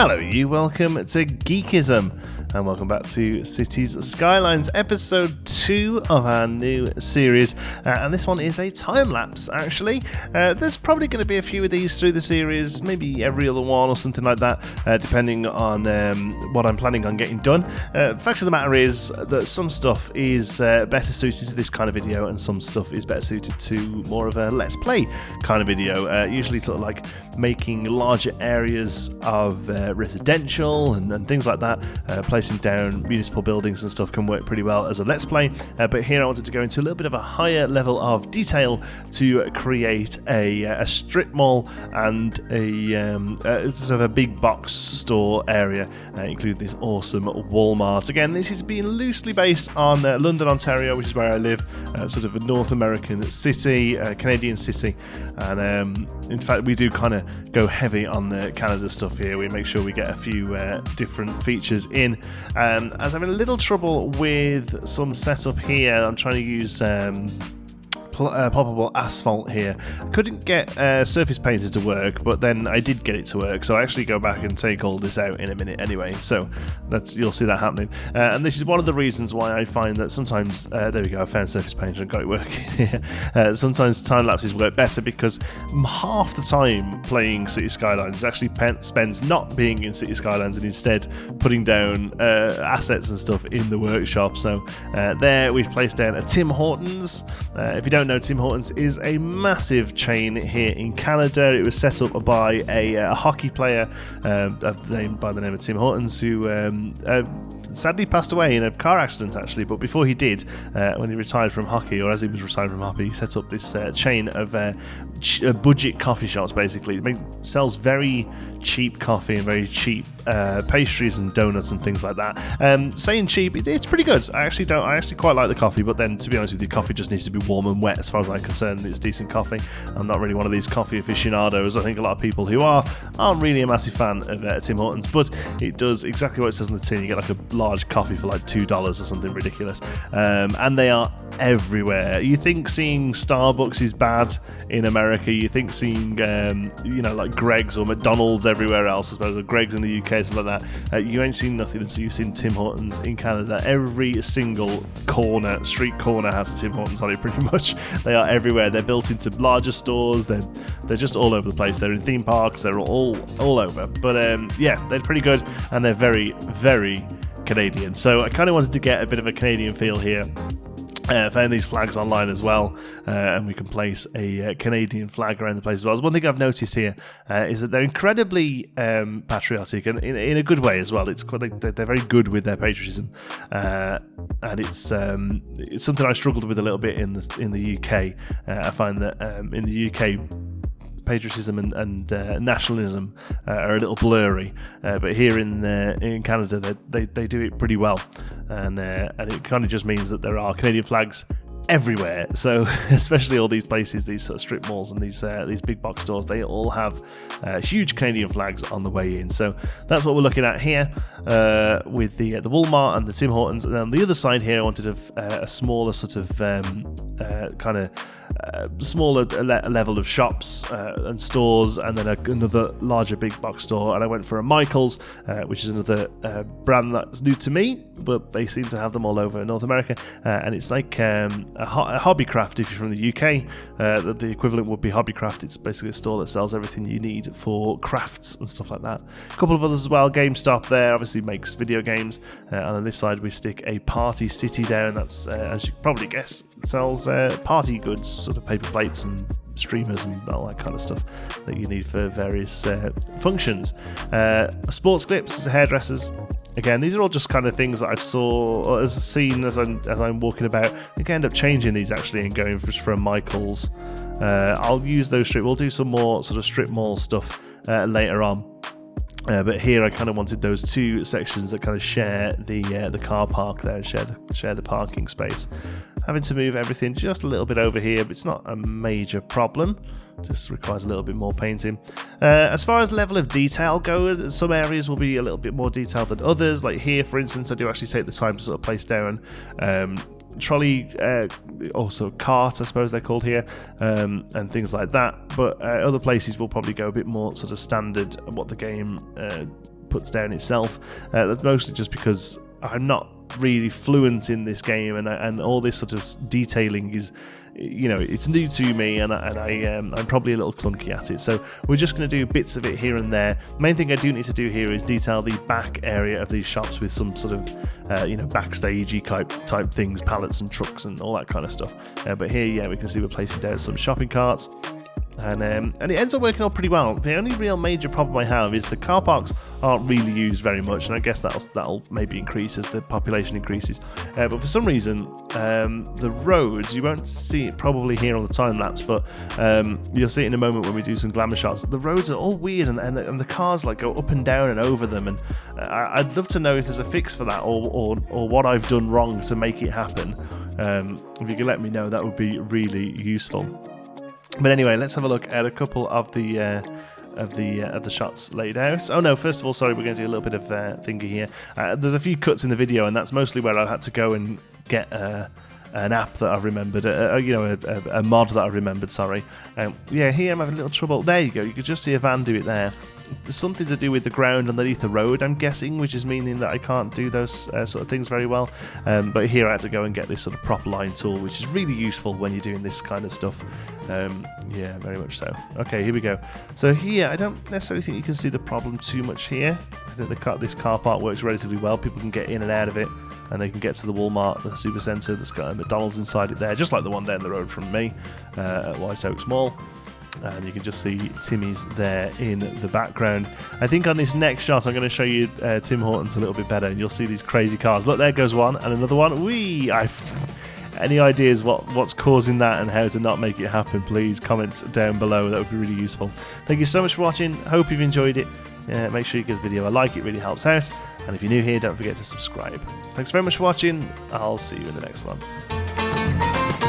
Hello you, welcome to Geekism, and welcome back to Cities Skylines, episode 2 of our new series, and this one is a time-lapse, actually. There's probably going to be a few of these through the series, maybe every other one or something like that, depending on what I'm planning on getting done. Fact of the matter is that some stuff is better suited to this kind of video, and some stuff is better suited to more of a Let's Play kind of video, usually sort of like making larger areas of residential and things like that. Placing down municipal buildings and stuff can work pretty well as a Let's Play, but here I wanted to go into a little bit of a higher level of detail to create a strip mall and a sort of a big box store area, including this awesome Walmart. Again, this is being loosely based on London, Ontario, which is where I live, sort of a North American city, Canadian city, and in fact we do kind of go heavy on the Canada stuff here. We make sure we get a few different features in. As I'm having a little trouble with some setup here, I'm trying to use ploppable asphalt here. I couldn't get surface painters to work, but then I did get it to work, so I actually go back and take all this out in a minute anyway, so you'll see that happening. And this is one of the reasons why I find that sometimes, there we go, I found surface painter and got it working here. Sometimes time lapses work better because half the time playing City Skylines actually spends not being in City Skylines and instead putting down assets and stuff in the workshop. So there we've placed down a Tim Hortons. If you don't know, Tim Hortons is a massive chain here in Canada. It was set up by a hockey player by the name of Tim Hortons, who sadly passed away in a car accident, actually. But before he did, when he retired from hockey, or as he was retired from hockey, he set up this chain of budget coffee shops, basically. It sells very cheap coffee and very cheap pastries and donuts and things like that. Saying cheap, it's pretty good. I actually quite like the coffee, but then, to be honest with you, coffee just needs to be warm and wet as far as I'm concerned. It's decent coffee. I'm not really one of these coffee aficionados. I think a lot of people who aren't really a massive fan of Tim Hortons, but it does exactly what it says on the tin. You get like a large coffee for like $2 or something ridiculous, and they are everywhere. You think seeing Starbucks is bad in America, you think seeing like Greg's or McDonald's everywhere else, I suppose, or Greg's in the UK, something like that, you ain't seen nothing until you've seen Tim Hortons in Canada. Every single street corner has a Tim Hortons on it, pretty much. They are everywhere. They're built into larger stores. They're just all over the place. They're in theme parks. They're all over. But yeah, they're pretty good, and they're very, very Canadian. So I kind of wanted to get a bit of a Canadian feel here. Found these flags online as well, and we can place a Canadian flag around the place as well. One thing I've noticed here is that they're incredibly patriotic, and in a good way as well. They're very good with their patriotism, and it's something I struggled with a little bit in the UK. I find that in the UK, patriotism and nationalism are a little blurry, but here in Canada they do it pretty well, and it kind of just means that there are Canadian flags everywhere. So especially all these places, these sort of strip malls and these big box stores, they all have huge Canadian flags on the way in. So that's what we're looking at here with the Walmart and the Tim Hortons. And then on the other side here, I wanted a smaller sort of kind of smaller level of shops and stores, and then another larger big box store. And I went for a Michaels, which is another brand that's new to me, but they seem to have them all over North America, and it's like a Hobbycraft if you're from the UK. The equivalent would be Hobbycraft. It's basically a store that sells everything you need for crafts and stuff like that. A couple of others as well. GameStop there obviously makes video games, and on this side we stick a Party City down. That's as you can probably guess, sells party goods, sort of paper plates and streamers and all that kind of stuff that you need for various functions. Sports clips, hairdressers. Again, these are all just kind of things that I've seen as I'm walking about. I think I end up changing these actually and going for a Michaels. I'll use those we'll do some more sort of strip mall stuff later on. But here I kind of wanted those two sections that kind of share the car park there and share the parking space. Having to move everything just a little bit over here, but it's not a major problem. Just requires a little bit more painting. As far as level of detail goes, some areas will be a little bit more detailed than others. Like here, for instance, I do actually take the time to sort of place down trolley, also cart, I suppose they're called here, and things like that. But other places will probably go a bit more sort of standard what the game puts down itself. That's mostly just because I'm not really fluent in this game, and all this sort of detailing is, it's new to me, and I'm probably a little clunky at it. So we're just going to do bits of it here and there. Main thing I do need to do here is detail the back area of these shops with some sort of backstagey type things, pallets and trucks and all that kind of stuff. But here, we can see we're placing down some shopping carts. And it ends up working out pretty well. The only real major problem I have is the car parks aren't really used very much, and I guess that'll maybe increase as the population increases. But for some reason, the roads, you won't see it probably here on the time lapse, but you'll see it in a moment when we do some glamour shots. The roads are all weird, and the cars like go up and down and over them, and I'd love to know if there's a fix for that, or what I've done wrong to make it happen. If you can let me know, that would be really useful. But anyway, let's have a look at a couple of the shots laid out. Oh no, first of all, sorry, we're going to do a little bit of thingy here. There's a few cuts in the video, and that's mostly where I had to go and get an app that I've remembered, a mod that I've remembered, sorry. Here I'm having a little trouble. There you go, you could just see a van do it there. There's something to do with the ground underneath the road, I'm guessing, which is meaning that I can't do those sort of things very well. But here I had to go and get this sort of prop line tool, which is really useful when you're doing this kind of stuff. Yeah, very much so. Okay, here we go. So here, I don't necessarily think you can see the problem too much here. I think this car park works relatively well. People can get in and out of it, and they can get to the Walmart, the Supercentre that's got a McDonald's inside it there, just like the one down the road from me at White Oaks Mall. And you can just see Timmy's there in the background. I think on this next shot, I'm going to show you Tim Hortons a little bit better, and you'll see these crazy cars. Look, there goes one, and another one. Any ideas what's causing that and how to not make it happen, please comment down below. That would be really useful. Thank you so much for watching. Hope you've enjoyed it. Make sure you give the video a like. It really helps out. And if you're new here, don't forget to subscribe. Thanks very much for watching. I'll see you in the next one.